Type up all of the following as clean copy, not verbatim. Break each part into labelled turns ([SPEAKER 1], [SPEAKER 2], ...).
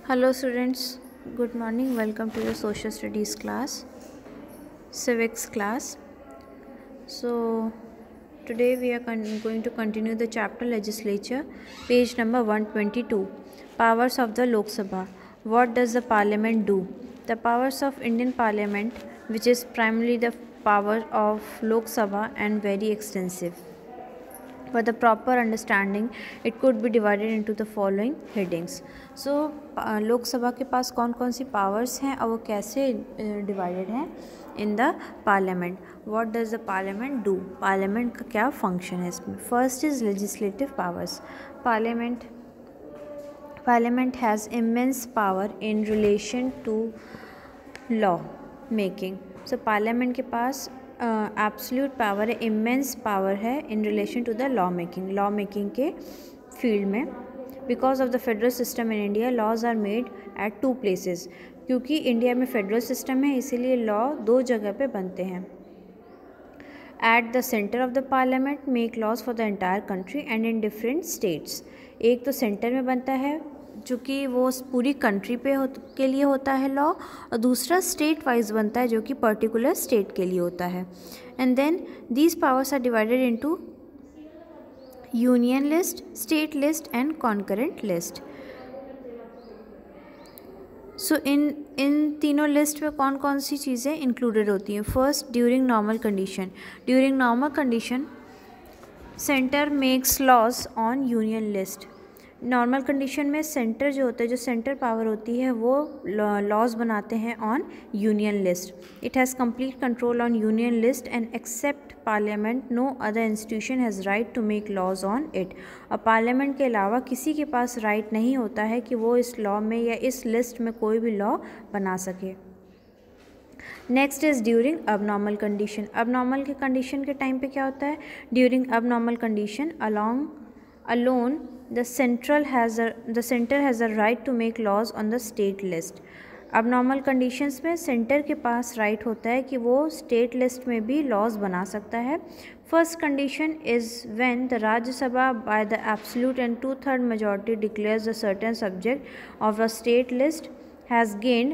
[SPEAKER 1] Hello students, good morning. Welcome to the social studies class, civics class. So today we are going to continue the chapter legislature, page number 122, powers of the Lok Sabha. What does the parliament do? The powers of Indian parliament, which is primarily the power of Lok Sabha and very extensive. For the proper understanding, it could be divided into the following headings. So लोक सभा के पास कौन कौन सी powers हैं और वो कैसे divided हैं in the parliament. What does the parliament do? Parliament का क्या फंक्शन है इसमें? First is legislative powers. Parliament has immense power in relation to law making. So parliament के पास एब्सोल्यूट पावर है, इमेंस पावर है in relation to the law making के field में. Because of the federal system in India, laws are made at two places. क्योंकि India में federal system है, इसीलिए लॉ दो जगह पे बनते हैं. At the centre of the parliament make laws for the entire country and in different states. एक तो सेंटर में बनता है जो कि वो पूरी कंट्री के लिए होता है लॉ, और दूसरा स्टेट वाइज बनता है जो कि पर्टिकुलर स्टेट के लिए होता है. And then these powers are divided into union list, state list and concurrent list. So इन तीनों लिस्ट में कौन कौन सी चीज़ें इंक्लूडेड होती हैं? First, during normal condition centre makes laws on union list. Normal condition में सेंटर जो होता है, जो सेंटर पावर होती है, वो लॉज बनाते हैं on union list. It has complete control on union list and except parliament no other institution has right to make laws on it. और पार्लियामेंट के अलावा किसी के पास राइट नहीं होता है कि वो इस लॉ में या इस लिस्ट में कोई भी लॉ बना सके. Next is during abnormal condition. Abnormal के कंडीशन के टाइम पे क्या होता है? During abnormal condition alone the center has a right to make laws on the state list. abnormal conditions में सेंटर के पास राइट होता है कि वो स्टेट लिस्ट में भी लॉज बना सकता है. First condition is when the Rajya Sabha by the absolute and 2/3 majority declares a certain subject of a state list has gained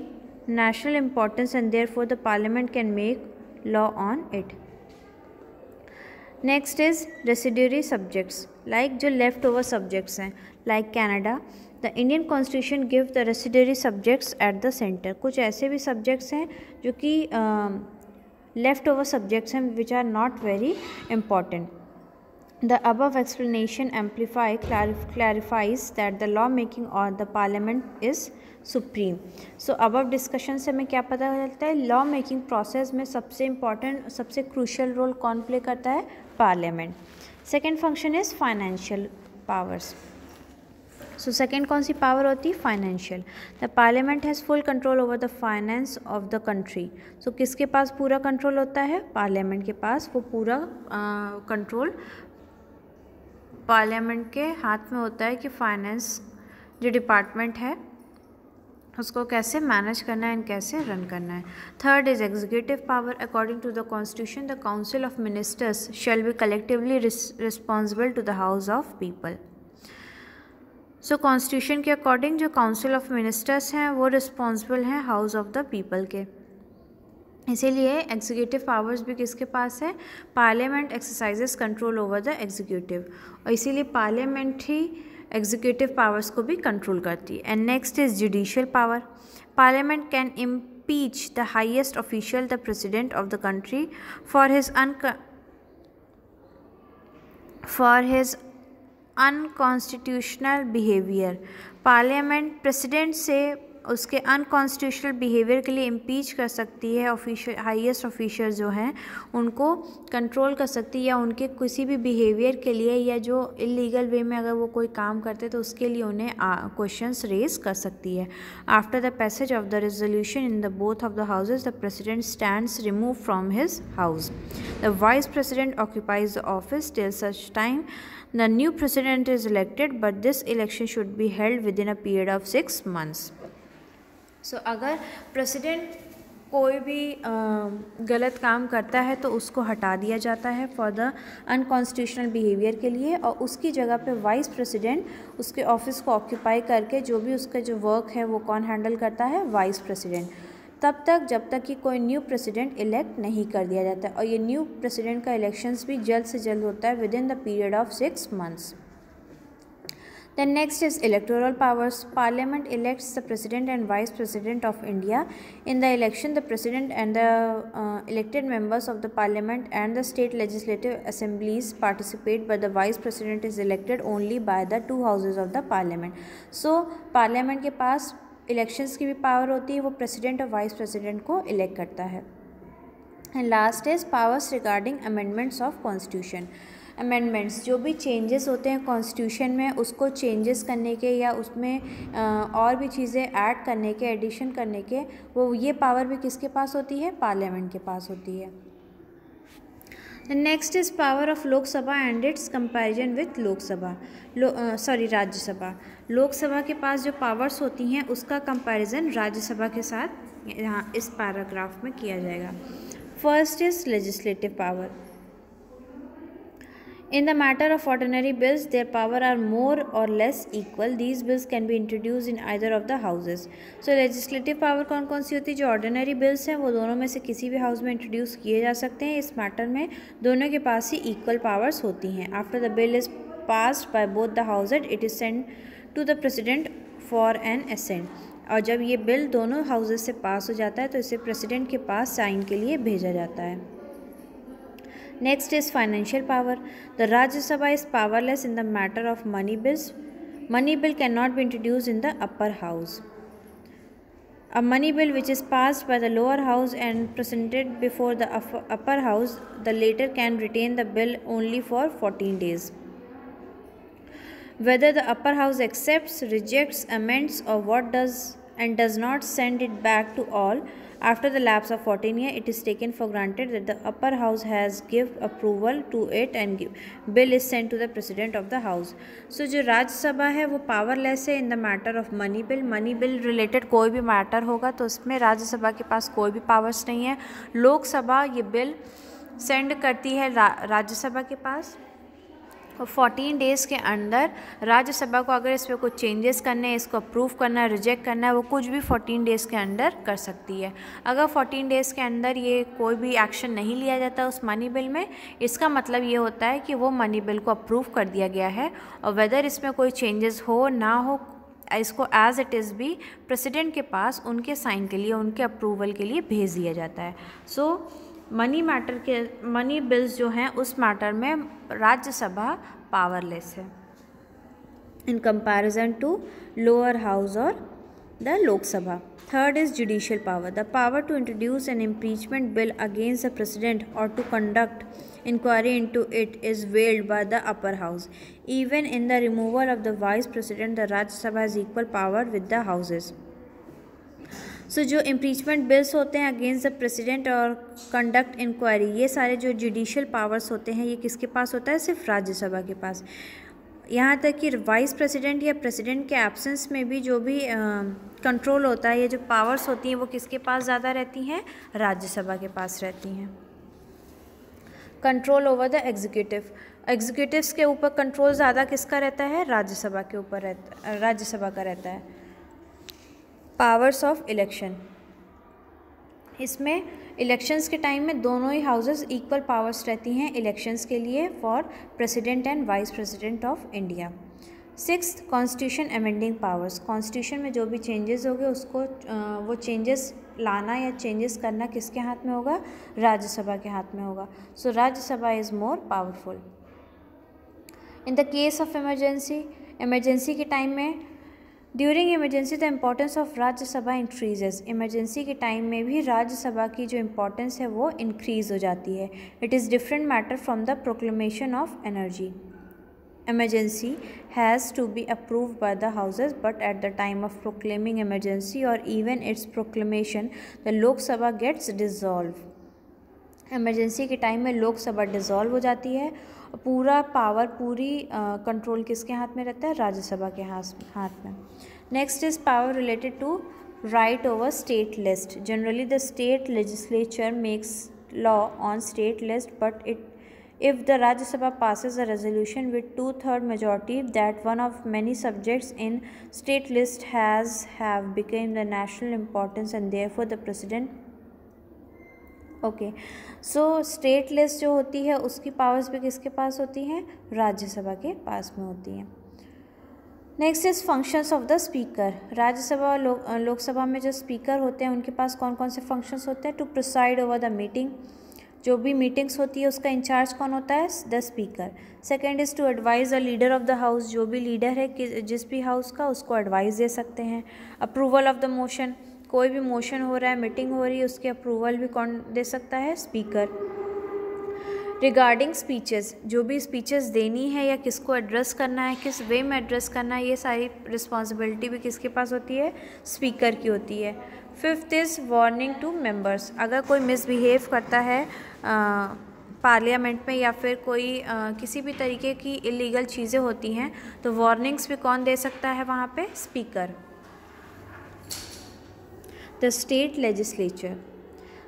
[SPEAKER 1] national importance and therefore the parliament can make law on it. Next is residuary subjects, like जो left over subjects हैं, like Canada. The Indian constitution give the residuary subjects eight the centre. कुछ ऐसे भी subjects हैं जो कि left over subjects हैं which are not very important. The above explanation clarifies that the law making or the parliament is supreme. So above discussion से हमें क्या पता चलता है? लॉ मेकिंग प्रोसेस में सबसे इम्पॉर्टेंट, सबसे क्रूशियल रोल कौन प्ले करता है? Parliament. Second function is financial powers. So second कौन सी पावर होती है? Financial. The parliament has full control over the finance of the country. So किसके पास पूरा कंट्रोल होता है? पार्लियामेंट के पास वो पूरा कंट्रोल पार्लियामेंट के हाथ में होता है कि फाइनेंस जो डिपार्टमेंट है उसको कैसे मैनेज करना है एंड कैसे रन करना है. Third is executive power. According to the constitution the council of ministers shall be collectively responsible to the house of people. So constitution के अकॉर्डिंग जो काउंसिल ऑफ मिनिस्टर्स हैं वो रिस्पॉन्सिबल हैं हाउस ऑफ द पीपल के. इसीलिए executive powers भी किसके पास है? Parliament exercises control over the executive, और इसीलिए पार्लियामेंट ही एग्जीक्यूटिव पावर्स को भी कंट्रोल करती है. And next is judicial power. Parliament can impeach the highest official, the president of the country, for his unconstitutional behaviour. Parliament president से उसके unconstitutional behaviour के लिए इम्पीच कर सकती है. ऑफिशियल, हाईएस्ट ऑफिशियल जो हैं उनको कंट्रोल कर सकती है, या उनके किसी भी बिहेवियर के लिए, या जो इलीगल वे में अगर वो कोई काम करते तो उसके लिए उन्हें क्वेश्चंस रेज कर सकती है. After the passage of the resolution in the both of the houses the president stands remove from his house. The vice president occupies the office till such time the new president is elected, but this election should be held within a period of 6 months. सो अगर president कोई भी गलत काम करता है तो उसको हटा दिया जाता है फॉर द अनकॉन्स्टिट्यूशनल बिहेवियर के लिए, और उसकी जगह पे वाइस प्रेसिडेंट उसके ऑफिस को ऑक्यूपाई करके जो भी उसका जो वर्क है वो कौन हैंडल करता है, वाइस प्रेसिडेंट, तब तक जब तक कि कोई न्यू प्रेसिडेंट इलेक्ट नहीं कर दिया जाता है। और ये न्यू प्रेसिडेंट का इलेक्शंस भी जल्द से जल्द होता है with in the period of 6 months। Then next is electoral powers. Parliament elects the President and Vice President of India. In the election, the President and the elected members of the Parliament and the state legislative assemblies participate, but the Vice President is elected only by the 2 houses of the Parliament. So, Parliament के पास elections की भी power होती है, वो President और Vice President को elect करता है। And last is powers regarding amendments of Constitution. Amendments, जो भी चेंजेस होते हैं कॉन्स्टिट्यूशन में, उसको चेंजेस करने के या उसमें और भी चीज़ें ऐड करने के, एडिशन करने के, वो ये पावर भी किसके पास होती है, पार्लियामेंट के पास होती है। Next is power of Lok Sabha and it's comparison with Rajya Sabha. Lok Sabha के पास जो पावर्स होती हैं उसका कंपैरिजन राज्यसभा के साथ यहाँ इस पैराग्राफ में किया जाएगा। First is legislative power. In the matter of ordinary bills, their power are more or less equal. These bills can be introduced in either of the houses. So legislative power कौन कौन सी होती है, जो ordinary bills हैं वो दोनों में से किसी भी हाउस में इंट्रोड्यूस किए जा सकते हैं। इस मैटर में दोनों के पास ही इक्वल पावर्स होती हैं। After the bill is passed by both the houses, it is sent to the president for an assent. और जब ये बिल दोनों हाउसेज से पास हो जाता है तो इसे प्रेसिडेंट के पास साइन के लिए भेजा जाता है। Next is financial power. The Rajya Sabha is powerless in the matter of money bills. Money bill cannot be introduced in the upper house. A money bill which is passed by the lower house and presented before the upper house, the latter can retain the bill only for 14 days. Whether the upper house accepts, rejects, amends or what does not send it back to all after the lapse of 14 years, it is taken for granted that the upper house has give approval to it and bill is sent to the president of the house. So जो राज्यसभा है वो powerless है in the matter of money bill. Money bill related कोई भी matter होगा तो उसमें राज्यसभा के पास कोई भी पावर्स नहीं है। लोकसभा ये बिल सेंड करती है राज्यसभा के पास, और 14 डेज़ के अंदर राज्यसभा को अगर इस पर कुछ चेंजेस करने हैं, इसको अप्रूव करना है, रिजेक्ट करना है, वो कुछ भी 14 डेज़ के अंदर कर सकती है। अगर 14 डेज़ के अंदर ये कोई भी एक्शन नहीं लिया जाता उस मनी बिल में, इसका मतलब ये होता है कि वो मनी बिल को अप्रूव कर दिया गया है, और वेदर इसमें कोई चेंजेस हो ना हो, इसको एज़ इट इज़ भी प्रेसिडेंट के पास उनके साइन के लिए, उनके अप्रूवल के लिए भेज दिया जाता है। सो मनी बिल्स जो हैं उस मैटर में राज्यसभा पावरलेस है in comparison to lower house or the Lok Sabha. Third is judicial power. The power to introduce an impeachment bill against the president और to conduct inquiry into it is wielded by the upper house. Even in the removal of the vice president, the Rajya Sabha has equal power with the houses. So जो impeachment bills होते हैं against the president और conduct inquiry, ये सारे जो judicial powers होते हैं ये किसके पास होता है, सिर्फ राज्यसभा के पास। यहाँ तक कि वाइस प्रेसिडेंट या प्रेसिडेंट के एब्सेंस में भी जो भी कंट्रोल होता है, ये जो पावर्स होती हैं वो किसके पास ज़्यादा रहती हैं, राज्यसभा के पास रहती हैं। कंट्रोल ओवर द एग्जीक्यूटिव्स के ऊपर कंट्रोल ज़्यादा किसका रहता है, राज्यसभा के ऊपर राज्यसभा का रहता है। पावर्स ऑफ इलेक्शन, इसमें इलेक्शंस के टाइम में दोनों ही हाउसेस इक्वल पावर्स रहती हैं इलेक्शंस के लिए for president and vice president of India. Sixth, constitution amending powers. Constitution में जो भी चेंजेस होंगे उसको वो चेंजेस लाना या चेंजेस करना किसके हाथ में होगा, राज्यसभा के हाथ में होगा। So Rajya Sabha is more powerful. In the case of emergency के टाइम में, during emergency the importance of Rajya Sabha increases. Emergency के टाइम में भी राज्यसभा की जो इम्पोर्टेंस है वो इंक्रीज़ हो जाती है। It is different matter from the proclamation of energy. Emergency has to be approved by the houses, but at the time of proclaiming emergency or even its proclamation, the Lok Sabha gets dissolved. Emergency के time में Lok Sabha dissolve हो जाती है और पूरा power, पूरी control किसके हाथ में रहता है, राज्यसभा के हाथ में। Next is power related to right over state list. Generally, the state legislature makes law on state list, but if the Rajya Sabha passes a resolution with 2/3 majority that one of many subjects in state list have become the national importance and therefore the president. Okay, so state list जो होती है उसकी powers भी किसके पास होती हैं? राज्यसभा के पास में होती हैं. Next is functions of the speaker. Rajya Sabha Lok Sabha में जो स्पीकर होते हैं उनके पास कौन कौन से फंक्शंस होते हैं? To preside over the meeting. जो भी मीटिंग्स होती है उसका इंचार्ज कौन होता है? The speaker. Second is to advise the leader of the house. जो भी लीडर है जिस भी हाउस का उसको एडवाइस दे सकते हैं. Approval of the motion. कोई भी मोशन हो रहा है, मीटिंग हो रही है, उसकी अप्रूवल भी कौन दे सकता है? स्पीकर. Regarding speeches. जो भी स्पीचेस देनी है या किसको एड्रेस करना है, किस वे में एड्रेस करना है, ये सारी रिस्पॉन्सिबिलिटी भी किसके पास होती है? स्पीकर की होती है. Fifth is warning to members. अगर कोई मिसबिहेव करता है पार्लियामेंट में या फिर कोई किसी भी तरीके की इलीगल चीज़ें होती हैं तो वार्निंग्स भी कौन दे सकता है वहाँ पे? Speaker. The state legislature.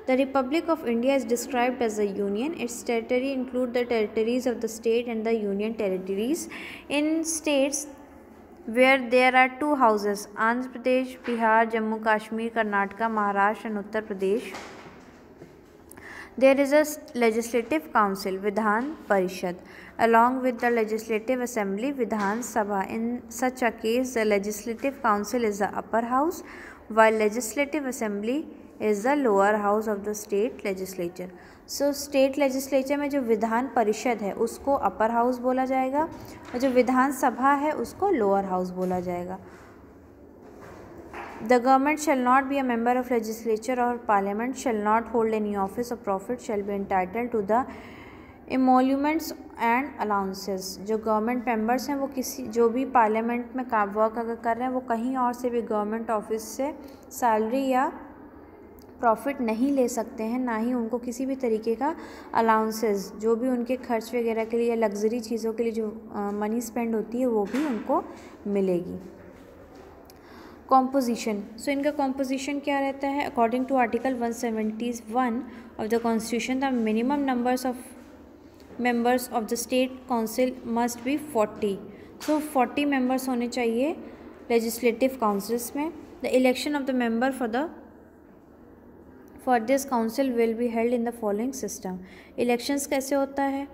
[SPEAKER 1] The Republic of India is described as a union. Its territory include the territories of the state and the union territories. In states where there are two houses, Andhra Pradesh, Bihar, Jammu Kashmir, Karnataka, Maharashtra and Uttar Pradesh, there is a legislative council, Vidhan Parishad, along with the legislative assembly, Vidhan Sabha. In such a case, the legislative council is the upper house, while legislative assembly is the lower house of the state legislature. So state legislature में जो विधान परिषद है उसको upper house बोला जाएगा और जो विधान सभा है उसको लोअर हाउस बोला जाएगा. The government shall not be a member of legislature or parliament, shall not hold any office or profit, shall be entitled to the emoluments and allowances. जो गवर्नमेंट मेंबर्स हैं वो किसी जो भी पार्लियामेंट में work अगर कर रहे हैं वो कहीं और से भी गवर्नमेंट ऑफिस से सैलरी या प्रॉफिट नहीं ले सकते हैं, ना ही उनको किसी भी तरीके का अलाउंसेस जो भी उनके खर्च वगैरह के लिए या लग्जरी चीज़ों के लिए जो मनी स्पेंड होती है वो भी उनको मिलेगी. कॉम्पोजिशन. सो इनका कॉम्पोजिशन क्या रहता है? According to article 171 of the constitution the minimum numbers of members of the state council must be 40. So 40 members होने चाहिए legislative councils में. The election of the member for this council will be held in the following system. Elections कैसे होता है?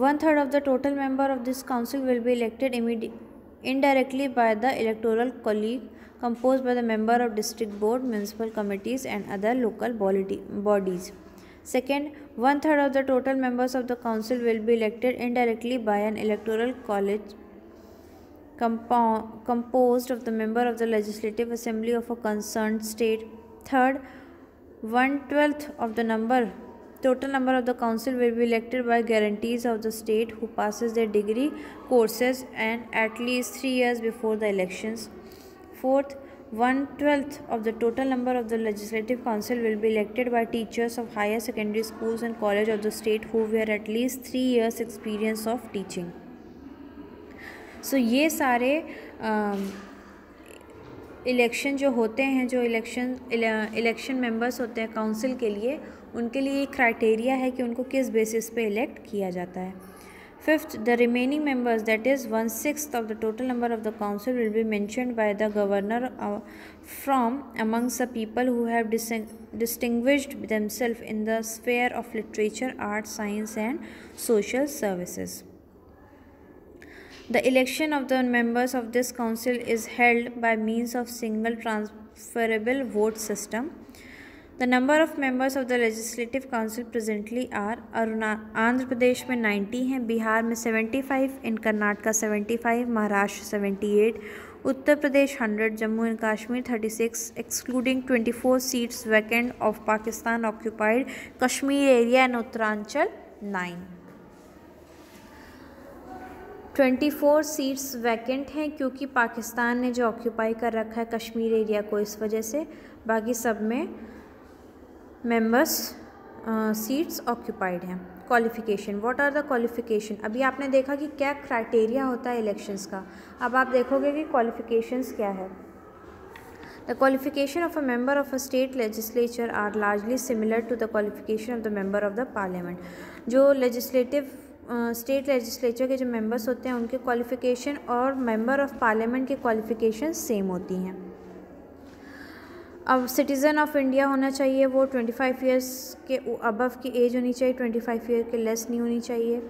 [SPEAKER 1] 1/3 of the total member of this council will be elected indirectly by the electoral college composed by the member of district board, municipal committees and other local bodies. Second, 1/3 of the total members of the council will be elected indirectly by an electoral college composed of the member of the legislative assembly of a concerned state. Third, 1/12 of the total number of the council will be elected by guarantees of the state who passes their degree courses and at least 3 years before the elections. Fourth, 1/12 of the total number of the legislative council will be elected by teachers of higher secondary schools and college of the state who were at least 3 years experience of teaching. So ये सारे election जो होते हैं, जो election members होते हैं council के लिए, उनके लिए एक क्राइटेरिया है कि उनको किस बेसिस पे इलेक्ट किया जाता है. Fifth, the remaining members, that is 1/6 of the total number of the council, will be mentioned by the governor from amongst the people who have distinguished themselves in the sphere of literature, art, science and social services. The election of the members of this council is held by means of single transferable vote system. The number of members of the legislative council presently are Andhra Pradesh में 90 हैं, बिहार में 75, इन Karnataka 75, Maharashtra 78, Uttar Pradesh 100, Jammu and Kashmir 36, excluding 24 seats vacant of Pakistan occupied Kashmir area and Uttaranchal 9. 24 seats vacant हैं क्योंकि पाकिस्तान ने जो occupy कर रखा है कश्मीर एरिया को, इस वजह से. बाकी सब में मेंबर्स सीट्स ऑक्यूपाइड हैं. Qualification. What are the qualification? अभी आपने देखा कि क्या क्राइटेरिया होता है इलेक्शंस का. अब आप देखोगे कि क्वालिफिकेशंस क्या है. The qualification of a member of a state legislature are largely similar to the qualification of the member of the parliament. जो legislative स्टेट लेजिस्लेचर के जो मेंबर्स होते हैं उनके क्वालिफ़िकेशन और मेंबर ऑफ पार्लियामेंट के क्वालिफ़िकेशन सेम होती हैं. अब सिटीज़न ऑफ इंडिया होना चाहिए, वो 25 ईयर्स के अबव की एज होनी चाहिए, 25 ईयर के लेस नहीं होनी चाहिए.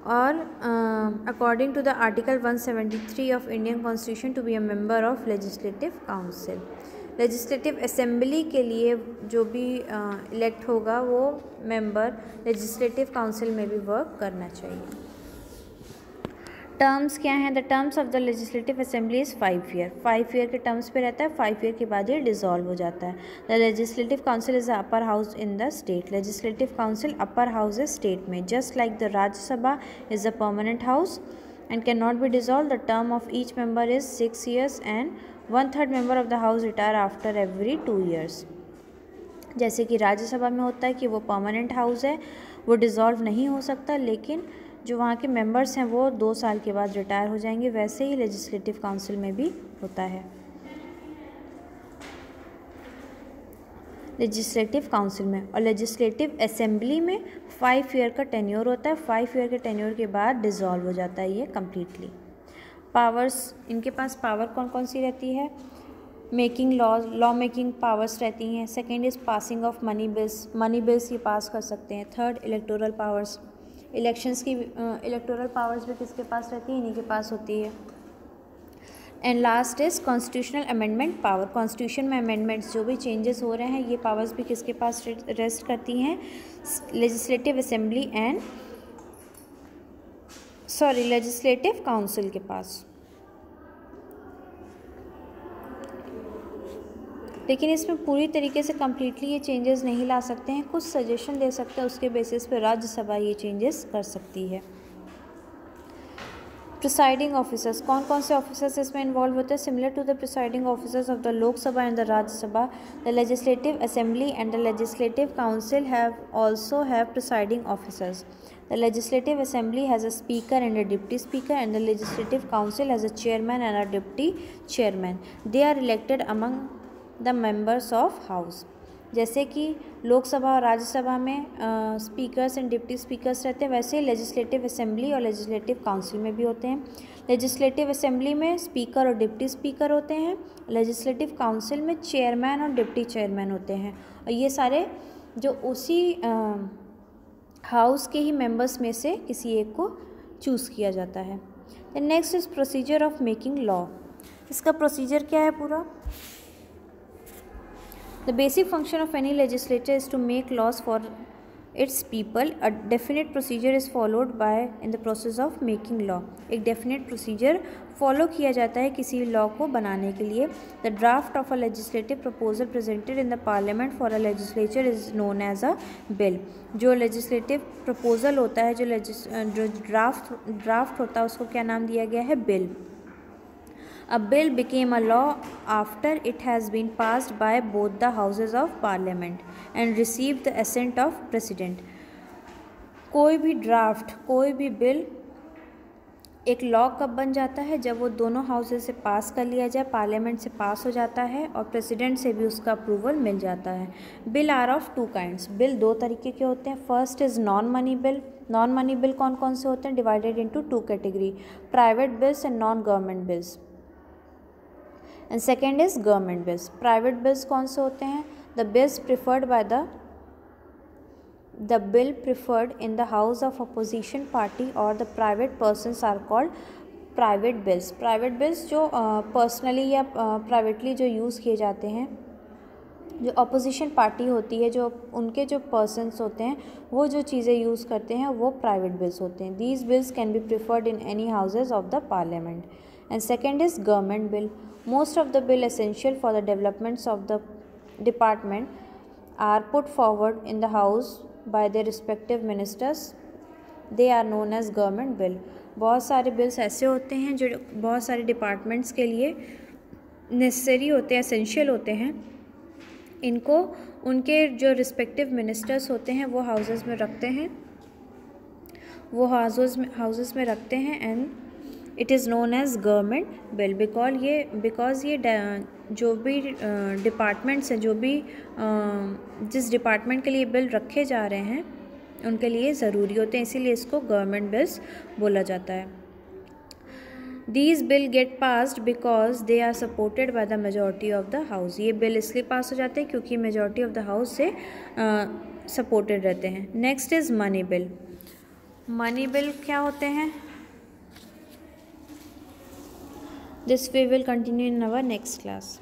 [SPEAKER 1] और according to the article 173 of Indian constitution to be a member of legislative council. Legislative assembly के लिए जो भी इलेक्ट होगा वो मेंबर लेजिस्लेटिव काउंसिल में भी वर्क करना चाहिए. टर्म्स क्या हैं? The terms of the legislative assembly is 5 year. 5 year के टर्म्स पे रहता है. 5 ईयर के बाद ये डिसॉल्व हो जाता है. The legislative council is the upper house in the state. Legislative council upper house है स्टेट में. Just like the Rajya Sabha is the permanent house and can not be dissolve. The term of each member is 6 years and 1/3 member of the house retire after every 2 years. जैसे कि राज्यसभा में होता है कि वो permanent house है, वो डिसॉल्व नहीं हो सकता, लेकिन जो वहाँ के मेंबर्स हैं वो 2 साल के बाद रिटायर हो जाएंगे. वैसे ही लेजिस्लेटिव काउंसिल में भी होता है. लेजिस्लेटिव काउंसिल में और लेजिस्लेटिव असेंबली में 5 ईयर का टेन्योर होता है. 5 ईयर के टेन्योर के बाद डिसॉल्व हो जाता है ये कम्प्लीटली. पावर्स, इनके पास पावर कौन कौन सी रहती है? मेकिंग लॉ मेकिंग पावर्स रहती हैं. Second is passing of money bills ये पास कर सकते हैं. थर्ड इलेक्टोरल पावर्स, इलेक्शंस की इलेक्टोरल पावर्स भी किसके पास रहती है? इन्हीं के पास होती है. And last is constitutional amendment power. Constitution में अमेंडमेंट्स जो भी चेंजेस हो रहे हैं ये पावर्स भी किसके पास रेस्ट करती हैं? Legislative assembly and legislative council के पास. लेकिन इसमें पूरी तरीके से कम्प्लीटली ये चेंजेस नहीं ला सकते हैं. कुछ सजेशन दे सकते हैं, उसके बेसिस पे राज्यसभा ये चेंजेस कर सकती है. प्रिसाइडिंग ऑफिसर्स, कौन कौन से ऑफिसर्स इसमें इन्वॉल्व होते हैं? Similar to the presiding officers of the Lok Sabha and the Rajya Sabha, the legislative assembly and the legislative council also have presiding officers. The legislative assembly has a speaker and a deputy speaker, and the legislative council has a chairman and a deputy chairman. They are elected among the members of house. जैसे कि लोकसभा और राज्यसभा में speakers and deputy speakers रहते हैं, वैसे legislative assembly और legislative council में भी होते हैं. लेजिस्लेटिव असेंबली में स्पीकर और डिप्टी स्पीकर होते हैं. लेजिस्लेटिव काउंसिल में चेयरमैन और डिप्टी चेयरमैन होते हैं. और ये सारे जो उसी हाउस के ही मेंबर्स में से किसी एक को चूज़ किया जाता है. Next is procedure of making law. इसका प्रोसीजर क्या है पूरा? The basic function of any legislature is to make laws for its people. A definite procedure is followed by in the process of making law. एक definite procedure follow किया जाता है किसी law को बनाने के लिए. The draft of a legislative proposal presented in the parliament for a legislature is known as a bill. जो legislative proposal होता है, जो draft होता है, उसको क्या नाम दिया गया है? bill. A bill became a law after it has been passed by both the houses of parliament and received the assent of president. कोई भी ड्राफ्ट, कोई भी बिल एक लॉ कब बन जाता है? जब वो दोनों हाउसेज से पास कर लिया जाए, पार्लियामेंट से पास हो जाता है और प्रेसिडेंट से भी उसका अप्रूवल मिल जाता है. Bill are of 2 kinds. Bill 2 तरीके के होते हैं. First is non money bill. Non money bill कौन कौन से होते हैं? Divided into 2 category, private bills and non government bills. And second is government bills. Private bills कौन से होते हैं? The bills preferred by the bill preferred in the house of opposition party और the private persons are called private bills. Private bills जो personally या privately जो use किए जाते हैं, जो अपोजिशन पार्टी होती है, जो उनके जो पर्सनस होते हैं, वो जो चीज़ें यूज़ करते हैं वो प्राइवेट बिल्स होते हैं. These bills can be preferred in any houses of the parliament. And second is government bill. Most of the bill essential for the developments of the department are put forward in the house by their respective ministers. They are known as government bill. बहुत सारे bills ऐसे होते हैं जो बहुत सारे departments के लिए नेसेसरी होते हैं, एसेंशियल होते हैं. इनको उनके जो रिस्पेक्टिव मिनिस्टर्स होते हैं वो हाउसेस में रखते हैं, and it is known as government bill because ये जो भी डिपार्टमेंट्स हैं, जो भी जिस डिपार्टमेंट के लिए बिल रखे जा रहे हैं उनके लिए ज़रूरी होते हैं, इसीलिए इसको गवर्नमेंट बिल्स बोला जाता है। These bill get passed because they are supported by the majority of the house। ये बिल इसलिए पास हो जाते हैं क्योंकि मेजॉरिटी ऑफ द हाउस से सपोर्टेड रहते हैं। Next is money bill. Money bill क्या होते हैं? This we will continue in our next class.